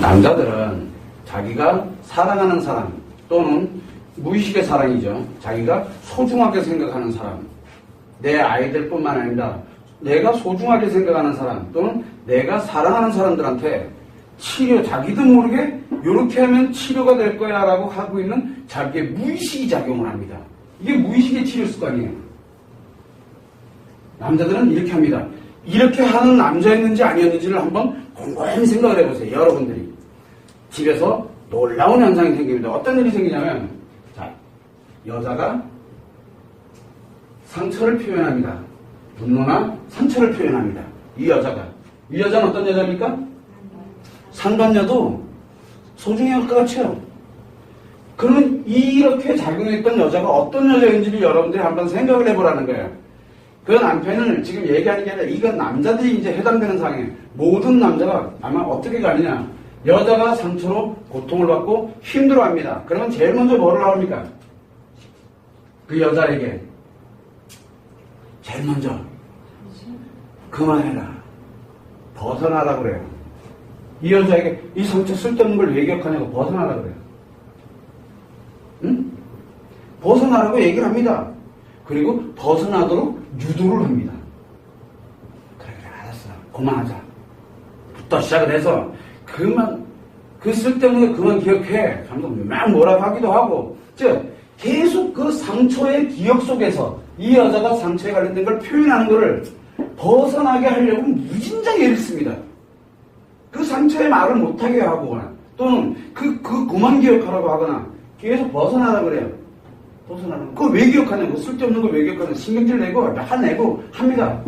남자들은 자기가 사랑하는 사람 또는 무의식의 사랑이죠. 자기가 소중하게 생각하는 사람, 내 아이들뿐만 아니라 내가 소중하게 생각하는 사람 또는 내가 사랑하는 사람들한테 치료, 자기도 모르게 이렇게 하면 치료가 될 거야 라고 하고 있는 자기의 무의식이 작용을 합니다. 이게 무의식의 치료 습관이에요. 남자들은 이렇게 합니다. 이렇게 하는 남자였는지 아니었는지를 한번 곰곰이 생각을 해보세요. 여러분들이 집에서 놀라운 현상이 생깁니다. 어떤 일이 생기냐면, 자, 여자가 상처를 표현합니다. 분노나 상처를 표현합니다. 이 여자는 어떤 여자입니까? 상반녀도 소중히 할 것 같죠? 그러면 이렇게 작용했던 여자가 어떤 여자인지를 여러분들이 한번 생각을 해보라는 거예요. 그 남편을 지금 얘기하는 게 아니라 이건 남자들이 이제 해당되는 상황이에요. 모든 남자가 아마 어떻게 가느냐. 여자가 상처로 고통을 받고 힘들어합니다. 그러면 제일 먼저 뭐를 합니까? 그 여자에게 제일 먼저 그만해라. 벗어나라 그래요. 이 여자에게 이 상처 쓸데없는 걸 왜 기억하냐고 벗어나라 그래요. 응? 벗어나라고 얘기를 합니다. 그리고 벗어나도록 유도를 합니다. 그래 알았어. 그만하자. 부터 시작을 해서 그 쓸데없는 거 그만 기억해. 하면서 막 뭐라고 하기도 하고, 즉 계속 그 상처의 기억 속에서 이 여자가 상처에 관련된 걸 표현하는 거를 벗어나게 하려고 무진장 애를 씁니다. 그 상처의 말을 못하게 하거나 또는 그만 기억하라고 하거나 계속 벗어나라 그래요. 벗어나는 거. 그거 왜 기억하냐고. 쓸데없는 거 왜 기억하냐고. 신경질 내고 화내고 합니다.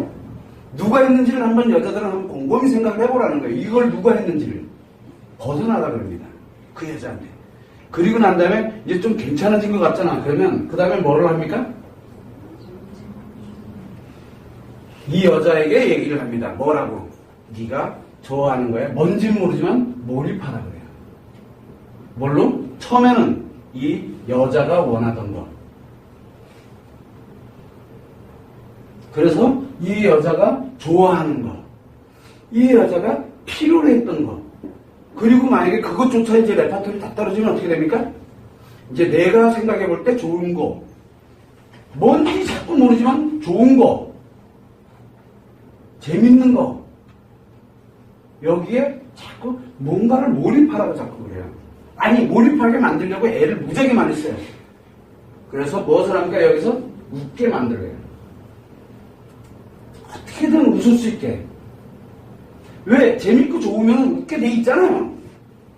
누가 했는지를 한번 여자들은 한번 곰곰이 생각을 해보라는 거예요. 이걸 누가 했는지를. 벗어나라 그럽니다. 그 여자한테. 그리고 난 다음에 이제 좀 괜찮아진 것 같잖아. 그러면 그 다음에 뭐를 합니까? 이 여자에게 얘기를 합니다. 뭐라고? 네가 좋아하는 거야. 뭔지는 모르지만 몰입하라 그래요. 뭘로? 처음에는 이 여자가 원하던 거. 그래서 이 여자가 좋아하는 거. 이 여자가 필요로 했던 거. 그리고 만약에 그것조차 이제 레파토리 다 떨어지면 어떻게 됩니까? 이제 내가 생각해 볼 때 좋은 거. 뭔지 자꾸 모르지만 좋은 거. 재밌는 거. 여기에 자꾸 뭔가를 몰입하라고 자꾸 그래요. 아니, 몰입하게 만들려고 애를 무지하게 많이 써요. 그래서 무엇을 합니까? 여기서 웃게 만들어요. 어떻게든 웃을 수 있게. 왜? 재밌고 좋으면 웃게 돼 있잖아요.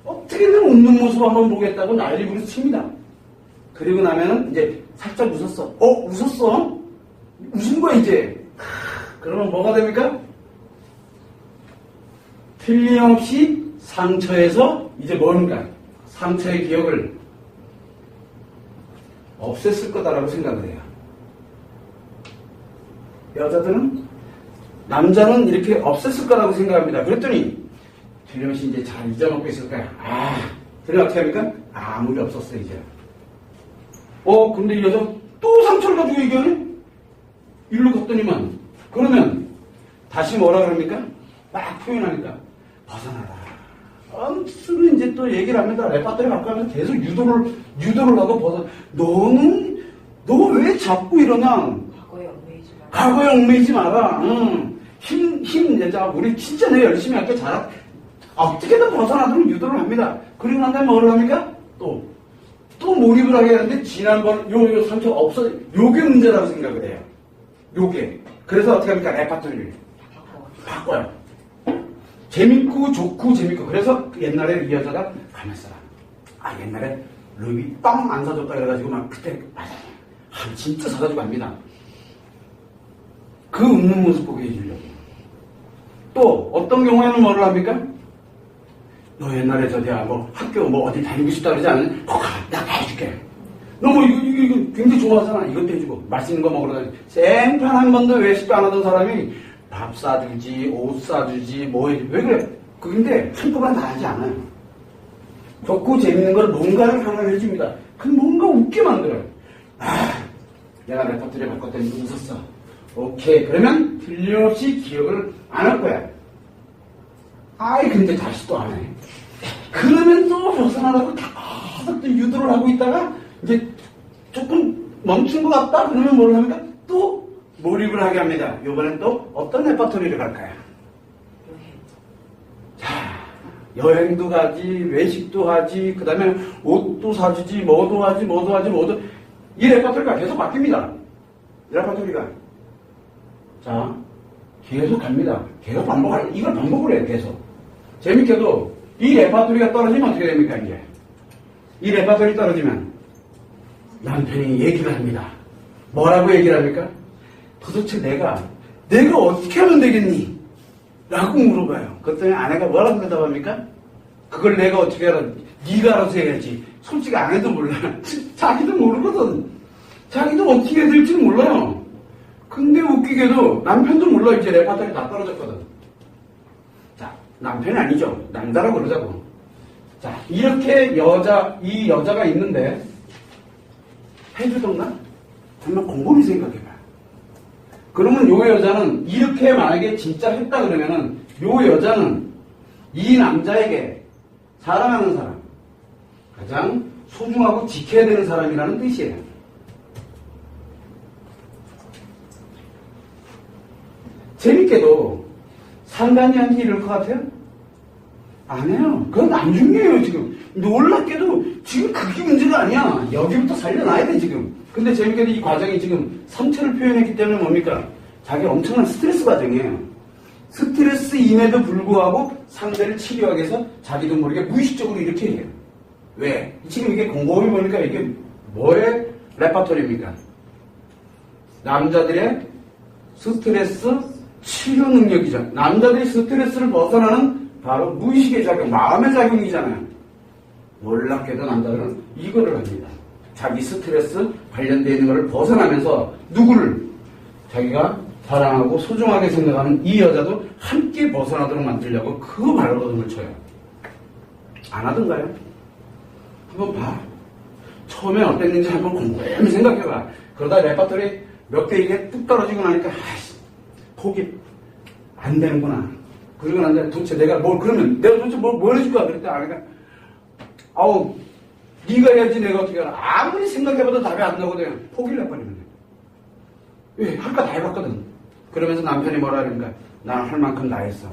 어떻게든 웃는 모습 한번 보겠다고 난리 부르스 칩니다. 그리고 나면은 이제 살짝 웃었어. 웃었어? 웃은 거야, 이제. 그러면 뭐가 됩니까? 틀림없이 상처에서 이제 뭔가 상처의 기억을 없앴을 거다라고 생각을 해요. 남자는 이렇게 없앴을 거라고 생각합니다. 그랬더니 틀림없이 이제 잘 잊어먹고 있을 거야. 그래 어떻게 합니까? 아무 리 없었어 이제. 근데 이 여자 또 상처를 가지고 얘기하네? 일로 갔더니만. 그러면 다시 뭐라 그럽니까? 막 표현하니까 벗어나라. 수는 이제 또 얘기를 합니다. 레파토리 바꿔가면서 계속 유도를 하고 너 왜 자꾸 이러냐? 과거에 얽매이지 마라. 힘 내자. 우리 진짜 내가 열심히 할게. 어떻게든 벗어나도록 유도를 합니다. 그리고 난 다음에 뭐를 합니까? 또 몰입을 하게 하는데 지난번 요 상처 없어. 요게 문제라고 생각을 해요. 요게. 그래서 어떻게 합니까? 레파토리를 바꿔요. 좋고 재밌고. 그래서 옛날에 이 여자가 가만 있어라. 옛날에 루비 빵 안 사줬다 그래가지고 막 그때 진짜 사가지고 갑니다. 그 웃는 모습 보게 해주려고. 또 어떤 경우에는 뭐를 합니까? 너 옛날에 학교 어디 다니고 싶다 그러지 않니? 나 다 해줄게. 너 이거 굉장히 좋아하잖아. 이것도 해주고 맛있는 거 먹으러 다니고. 생판 한 번도 외식 안 하던 사람이 밥 사주지, 옷 사주지, 왜 그래? 근데 한꺼번에 다 하지 않아요. 좋고 재밌는 걸 뭔가를 하나 해줍니다. 뭔가 웃게 만들어요. 내가 레퍼토리에 바꿨더니 웃었어. 오케이. 그러면 틀림없이 기억을 안 할 거야. 근데 다시 또 안 해. 그러면 또 벗어나라고 계속 또 유도를 하고 있다가 이제 조금 멈춘 것 같다 그러면 뭘 합니까? 또 몰입을 하게 합니다. 이번엔 또 어떤 레퍼토리를 갈까요? 자, 여행도 가지, 외식도 하지, 그 다음에 옷도 사주지, 뭐도 하지. 이 레퍼토리가 계속 바뀝니다. 이 레퍼토리가. 자, 계속 갑니다. 계속 이걸 반복을 해요, 계속. 재밌게도 이 레퍼토리가 떨어지면 어떻게 됩니까, 이제? 이 레퍼토리 떨어지면 남편이 얘기를 합니다. 뭐라고 얘기를 합니까? 도대체 내가 어떻게 하면 되겠니? 라고 물어봐요. 그랬더니 아내가 뭐라고 대답합니까? 그걸 내가 어떻게 알아? 네가 알아서 해야지. 솔직히 아내도 몰라. 자기도 모르거든. 자기도 어떻게 해야 될지 몰라요. 근데 웃기게도 남편도 몰라. 이제 레퍼토리 다 떨어졌거든. 자, 남편이 아니죠. 남자라고 그러자고. 자, 이렇게 이 여자가 있는데 해주던가? 한번 곰곰이 생각해봐요. 그러면 요 여자는 이렇게 만약에 진짜 했다 그러면은 요 여자는 이 남자에게 사랑하는 사람, 가장 소중하고 지켜야 되는 사람이라는 뜻이에요. 재밌게도 상관이한테 이럴 것 같아요? 안 해요. 그건 안 중요해요, 지금. 놀랍게도 지금 그게 문제가 아니야. 여기부터 살려놔야 돼, 지금. 근데 재밌게도 이 과정이 지금 상처를 표현했기 때문에 뭡니까? 자기 엄청난 스트레스 과정이에요. 스트레스임에도 불구하고 상대를 치료하기 위해서 자기도 모르게 무의식적으로 이렇게 해요. 왜? 지금 이게 곰곰이 보니까 이게 뭐의 레퍼토리입니까? 남자들의 스트레스 치료 능력이죠. 남자들이 스트레스를 벗어나는 바로 무의식의 작용, 마음의 작용이잖아요. 놀랍게도 남자들은 이거를 합니다. 자기 스트레스 관련되어 있는 것을 벗어나면서 누구를 자기가 사랑하고 소중하게 생각하는 이 여자도 함께 벗어나도록 만들려고 그 발버둥을 쳐요. 안 하던가요? 한번 봐. 처음엔 어땠는지 한번 곰곰이 생각해봐. 그러다 레퍼토리 몇 개 이게 뚝 떨어지고 나니까 아이씨, 포기 안 되는구나. 그러고 난데 도대체 내가 그러면 내가 도대체 뭘 해줄 거야? 그랬더니 아내가 아우 네가 해야지 내가 어떻게 알아. 아무리 생각해봐도 답이 안 나거든. 포기를 해버리면 돼. 왜? 할 거 다 해봤거든. 그러면서 남편이 뭐라 그러니까 난 할 만큼 다 했어.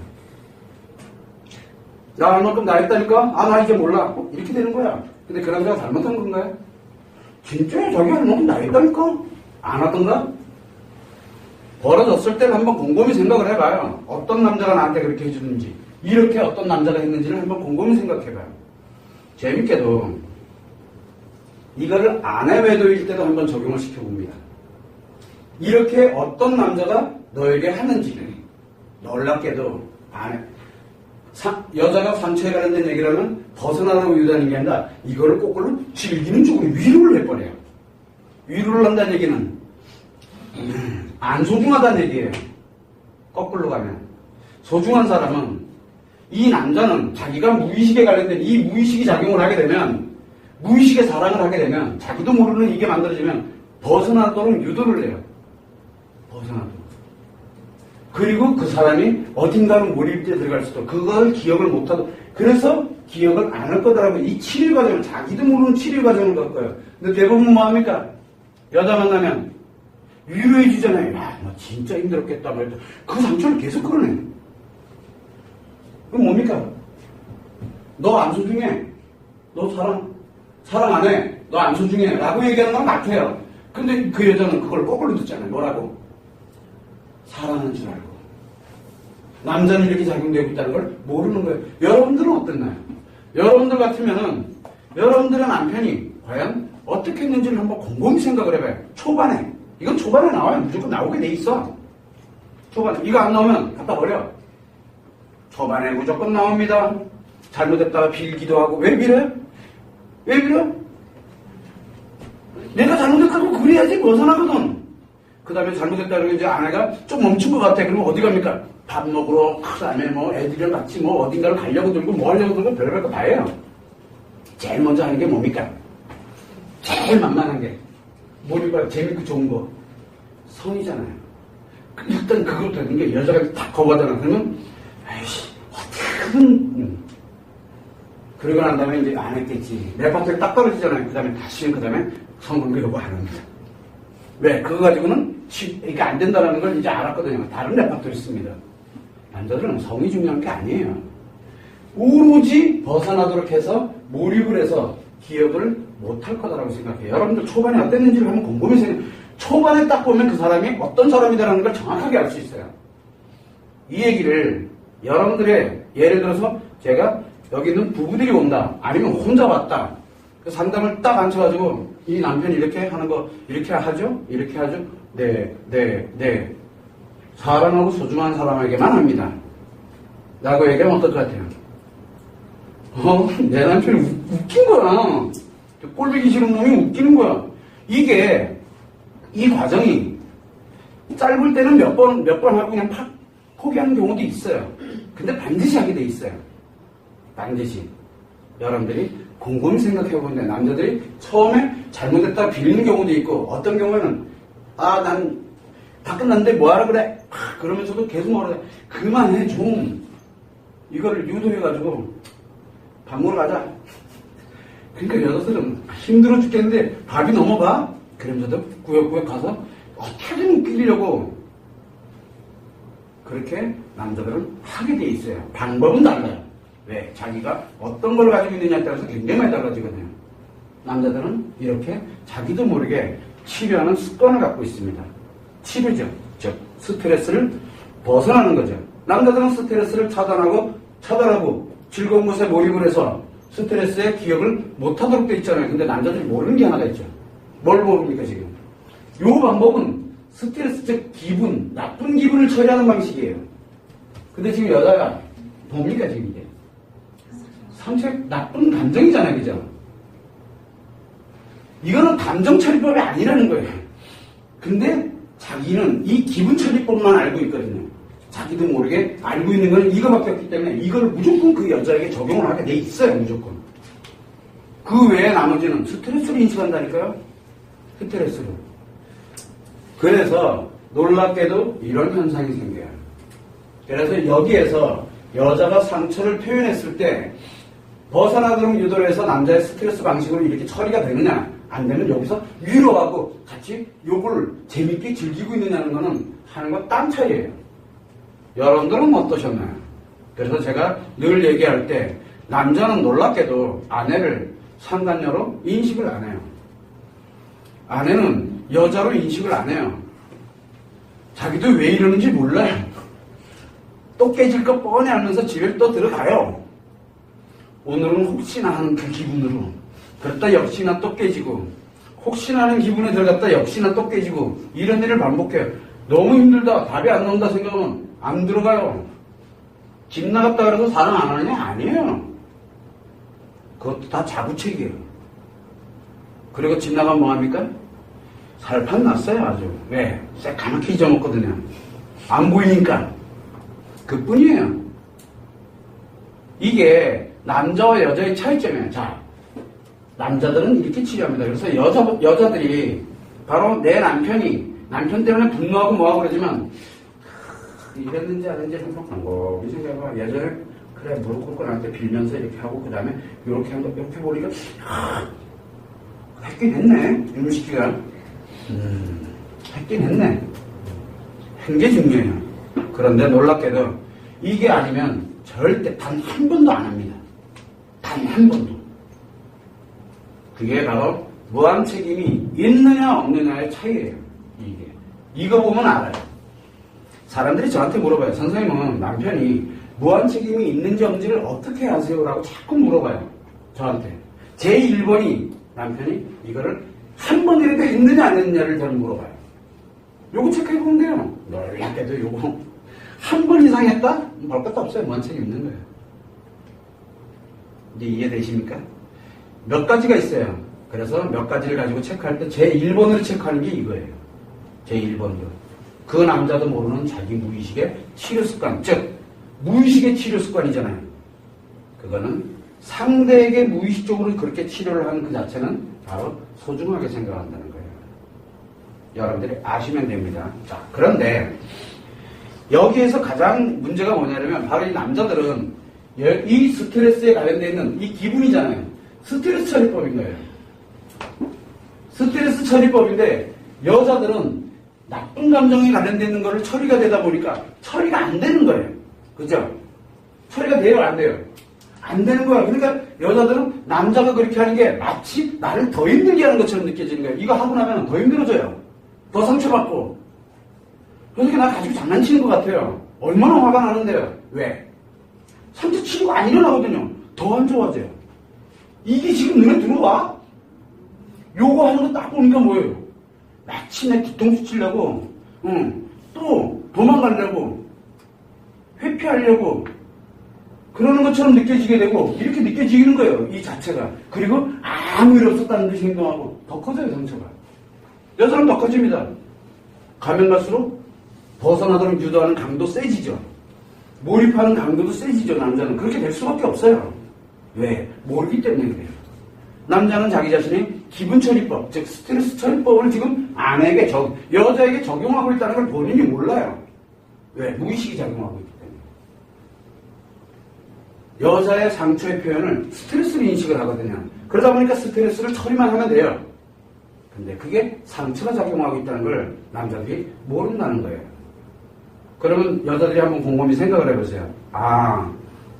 나 할 만큼 다 했다니까? 아, 나 이제 몰라. 이렇게 되는 거야. 근데 그 남자가 잘못한 건가요? 진짜 자기 할 만큼 다 했다니까? 안 하던가? 벌어졌을 때는 한번 곰곰이 생각을 해봐요. 어떤 남자가 나한테 그렇게 해주는지, 이렇게 어떤 남자가 했는지를 한번 곰곰이 생각해봐요. 재밌게도 이거를 아내 외도일 때도 한번 적용을 시켜봅니다. 이렇게 어떤 남자가 너에게 하는지를 놀랍게도 여자가 상처에 관련된 얘기를 하면 벗어나라고 유도하는 게 아니라 이거를 거꾸로 즐기는 쪽으로 위로를 해버려요. 위로를 한다는 얘기는 안 소중하다는 얘기예요. 거꾸로 가면 소중한 사람은 이 남자는 자기가 무의식에 관련된 이 무의식이 작용을 하게 되면 무의식의 사랑을 하게 되면 자기도 모르는 이게 만들어지면 벗어나도록 유도를 해요. 벗어나도록. 그리고 그 사람이 어딘가로 몰입돼 들어갈 수도 그걸 기억을 못하고 그래서 기억을 안 할 거더라고. 이 치료 과정을 자기도 모르는 치료 과정을 겪어요. 근데 대부분 뭐합니까? 여자 만나면 위로해 주잖아요. 야, 너 진짜 힘들었겠다. 그 상처를 계속 끌어내. 그럼 뭡니까? 너 안 소중해. 너 사랑 안 해. 너 안 소중해. 라고 얘기하는 건 같아요. 근데 그 여자는 그걸 거꾸로 듣잖아요. 뭐라고? 사랑하는 줄 알고. 남자는 이렇게 작용되고 있다는 걸 모르는 거예요. 여러분들은 어땠나요? 여러분들 같으면은 여러분들의 남편이 과연 어떻게 했는지를 한번 곰곰이 생각을 해봐요. 초반에. 이건 초반에 나와요. 무조건 나오게 돼 있어. 초반에. 이거 안 나오면 갖다 버려. 초반에 무조건 나옵니다. 잘못했다가 빌기도 하고. 왜 빌어요? 왜 빌어? 내가 잘못했다고 그래야지 벗어나거든. 그 다음에 잘못했다 그러면 이제 아내가 좀 멈춘 것 같아. 그러면 어디 갑니까? 밥 먹으러, 그 다음에 뭐 애들이랑 같이 뭐 어딘가를 가려고 들고 뭐 하려고 들고 별별 거 다 해요. 제일 먼저 하는 게 뭡니까? 제일 만만한 게. 몰입하고 재밌고 좋은 거. 성이잖아요. 일단 그것부터 하는 게 여자가 딱 거부하잖아. 그러면, 아이씨, 어떻게든. 그러고 난 다음에 이제 안 했겠지. 레파토리 딱 떨어지잖아요. 그 다음에 다시는 그 다음에 성관계 요구 안 합니다. 왜? 그거 가지고는 이게 안 된다는 걸 이제 알았거든요. 다른 레파토리 씁니다. 남자들은 성이 중요한 게 아니에요. 오로지 벗어나도록 해서 몰입을 해서 기억을 못할 거다라고 생각해요. 여러분들 초반에 어땠는지를 한번 곰곰이 생각해요. 초반에 딱 보면 그 사람이 어떤 사람이다라는 걸 정확하게 알 수 있어요. 이 얘기를 여러분들의 예를 들어서 제가 여기 있는 부부들이 온다. 아니면 혼자 왔다. 그 상담을 딱 앉혀가지고 이 남편이 이렇게 하는 거 이렇게 하죠? 이렇게 하죠? 네, 네, 네. 사랑하고 소중한 사람에게만 합니다. 라고 얘기하면 어떨 것 같아요? 내 남편이 웃긴 거야. 꼴보기 싫은 놈이 웃기는 거야. 이게, 이 과정이 짧을 때는 몇 번 하고 그냥 팍 포기하는 경우도 있어요. 근데 반드시 하게 돼 있어요. 반드시. 여러분들이 곰곰이 생각해보는데 남자들이 처음에 잘못했다 빌리는 경우도 있고 어떤 경우에는 난 다 끝났는데 뭐하라 그래? 그러면서도 계속 뭐라 그래? 그만해 좀. 이거를 유도해가지고 밥 먹으러 가자. 그러니까 여자들은 힘들어 죽겠는데 밥이 넘어가? 그러면서도 구역구역 가서 어떻게든 웃기려고 그렇게 남자들은 하게 돼 있어요. 방법은 달라요. 왜? 자기가 어떤 걸 가지고 있느냐에 따라서 굉장히 많이 달라지거든요. 남자들은 이렇게 자기도 모르게 치료하는 습관을 갖고 있습니다. 치료죠. 즉 스트레스를 벗어나는 거죠. 남자들은 스트레스를 차단하고 즐거운 것에 몰입을 해서 스트레스의 기억을 못하도록 돼 있잖아요. 근데 남자들이 모르는 게 하나가 있죠. 뭘 모릅니까 지금? 이 방법은 스트레스 즉 기분, 나쁜 기분을 처리하는 방식이에요. 근데 지금 여자가 뭡니까 지금 이게? 상처 나쁜 감정이잖아요. 그죠? 이거는 감정 처리법이 아니라는 거예요. 근데 자기는 이 기분 처리법만 알고 있거든요. 자기도 모르게 알고 있는 건 이거밖에 없기 때문에 이걸 무조건 그 여자에게 적용을 하게 돼 있어요. 무조건. 그 외에 나머지는 스트레스로 인식한다니까요. 스트레스로. 그래서 놀랍게도 이런 현상이 생겨요. 그래서 여기에서 여자가 상처를 표현했을 때 벗어나도록 유도를 해서 남자의 스트레스 방식으로 이렇게 처리가 되느냐 안 되면 여기서 위로하고 같이 욕을 재밌게 즐기고 있느냐는 거는 하는 건 딴 차이예요. 여러분들은 어떠셨나요? 그래서 제가 늘 얘기할 때 남자는 놀랍게도 아내를 상간녀로 인식을 안 해요. 아내는 여자로 인식을 안 해요. 자기도 왜 이러는지 몰라요. 또 깨질 거 뻔히 알면서 집에 또 들어가요. 오늘은 혹시나 하는 그 기분으로 그랬다 역시나 또 깨지고 혹시나 하는 기분에 들어갔다 역시나 또 깨지고 이런 일을 반복해요. 너무 힘들다 답이 안 나온다 생각하면 안 들어가요. 집 나갔다 그래서 사랑 안 하느냐? 아니에요. 그것도 다 자부책이에요. 그리고 집 나가면 뭐합니까? 살판 났어요 아주. 왜? 새까맣게 잊어먹거든요. 안 보이니까. 그뿐이에요. 이게 남자와 여자의 차이점이에요. 자, 남자들은 이렇게 치료합니다. 그래서 여자들이 바로 내 남편 때문에 분노하고 뭐하고 그러지만 이랬는지 안 했는지 한번 이 생각해봐. 예전에 그래 무릎 꿇고 나한테 빌면서 이렇게 하고 그 다음에 이렇게 한다 이렇게 보니까 했긴 했네. 이놈 시키가 했긴 했네. 한 게 중요해요. 그런데 놀랍게도 이게 아니면 절대 단 한 번도 안 합니다. 단 한 번도. 그게 바로 무한 책임이 있느냐 없느냐의 차이예요. 이거 보면 알아요. 사람들이 저한테 물어봐요. 선생님은 남편이 무한 책임이 있는지 없는지를 어떻게 아세요? 라고 자꾸 물어봐요. 저한테. 제 1번이 남편이 이거를 한 번이라도 있느냐 안 있느냐를 저는 물어봐요. 요거 체크해보면 돼요. 놀랍게도 요거 한 번 이상 했다? 볼 것도 없어요. 무한 책임 있는 거예요. 이제 이해되십니까? 몇 가지가 있어요. 그래서 몇 가지를 가지고 체크할 때 제 1번으로 체크하는 게 이거예요. 제 1번으로. 그 남자도 모르는 자기 무의식의 치료 습관, 즉 무의식의 치료 습관이잖아요. 그거는 상대에게 무의식적으로 그렇게 치료를 하는 그 자체는 바로 소중하게 생각한다는 거예요. 여러분들이 아시면 됩니다. 자, 그런데 여기에서 가장 문제가 뭐냐면 바로 이 남자들은 이 스트레스에 관련되어 있는 이 기분이잖아요. 스트레스 처리법인 거예요. 스트레스 처리법인데 여자들은 나쁜 감정에 관련되어 있는 거를 처리가 되다 보니까 처리가 안 되는 거예요. 그죠? 처리가 돼요, 안 돼요? 안 되는 거야. 그러니까 여자들은 남자가 그렇게 하는 게 마치 나를 더 힘들게 하는 것처럼 느껴지는 거예요. 이거 하고 나면 더 힘들어져요. 더 상처받고. 그러니까 나 가지고 장난치는 것 같아요. 얼마나 화가 나는데요. 왜? 상처 치는 거 안 일어나거든요. 더 안 좋아져요. 이게 지금 눈에 들어와? 요거 하는 거 딱 보니까 뭐예요? 마치 내 뒤통수 치려고, 또 도망가려고, 회피하려고, 그러는 것처럼 느껴지게 되고, 이렇게 느껴지는 거예요. 이 자체가. 그리고 아무 일 없었다는 듯이 행동하고, 더 커져요, 상처가. 여자는 더 커집니다. 가면 갈수록 벗어나도록 유도하는 강도 세지죠. 몰입하는 강도도 세지죠, 남자는. 그렇게 될 수밖에 없어요. 왜? 모르기 때문에 그래요. 남자는 자기 자신의 기분 처리법, 즉 스트레스 처리법을 지금 아내에게 여자에게 적용하고 있다는 걸 본인이 몰라요. 왜? 무의식이 작용하고 있기 때문에. 여자의 상처의 표현을 스트레스로 인식을 하거든요. 그러다 보니까 스트레스를 처리만 하면 돼요. 근데 그게 상처가 작용하고 있다는 걸 남자들이 모른다는 거예요. 그러면 여자들이 한번 곰곰이 생각을 해보세요. 아,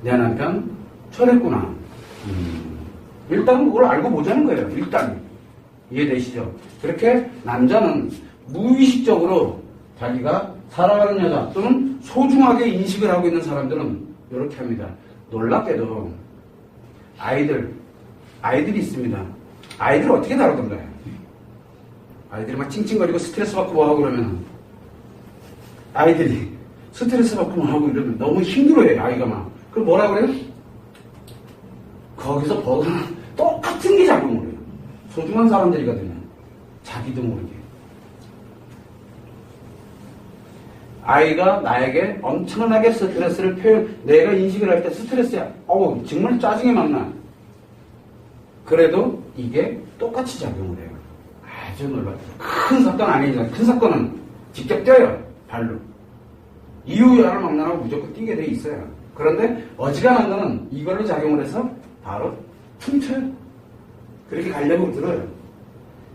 내 남편 철했구나. 일단 그걸 알고 보자는 거예요. 일단. 이해되시죠? 그렇게 남자는 무의식적으로 자기가 사랑하는 여자 또는 소중하게 인식을 하고 있는 사람들은 이렇게 합니다. 놀랍게도 아이들이 있습니다. 아이들을 어떻게 다루던가요? 아이들이 막 찡찡거리고 스트레스 받고 뭐 하고 그러면 아이들이 스트레스 받고 뭐 하고 이러면 너무 힘들어해요. 아이가 막. 그럼 뭐라 그래요? 거기서 벗어나 똑같은 게 작용을 해요. 소중한 사람들이거든요. 자기도 모르게. 아이가 나에게 엄청나게 스트레스를 내가 인식을 할 때 스트레스야. 정말 짜증이 막 나. 그래도 이게 똑같이 작용을 해요. 아주 놀랍죠. 큰 사건 아니지만 큰 사건은 직접 뛰어요. 발로. 이유야를 막나라고 무조건 뛰게 돼 있어요. 그런데 어지간한 거는 이걸로 작용을 해서 바로 춤춰요. 그렇게 가려고 들어요.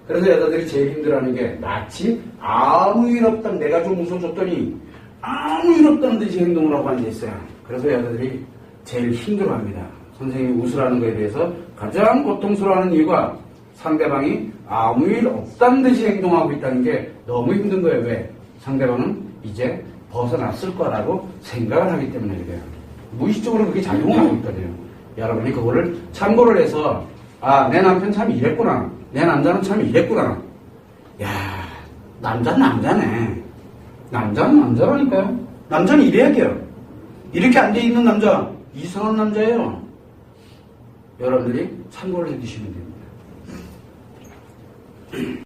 그래서 여자들이 제일 힘들어하는 게 마치 아무 일 없던 내가 좀 웃어줬더니 아무 일 없다는 듯이 행동을 하고 앉아있어요. 그래서 여자들이 제일 힘들어합니다. 선생님이 웃으라는 거에 대해서 가장 고통스러워하는 이유가 상대방이 아무 일 없다는 듯이 행동하고 있다는 게 너무 힘든 거예요. 왜? 상대방은 이제 벗어났을 거라고 생각을 하기 때문에 그래요. 무의식적으로 그게 작용하고 있거든요. 여러분이 그거를 참고를 해서 내 남편 참 이랬구나. 내 남자는 참 이랬구나. 야, 남자는 남자네. 남자는 남자라니까요. 남자는 이래야 돼요. 이렇게 앉아있는 남자 이상한 남자예요. 여러분들이 참고를 해주시면 됩니다.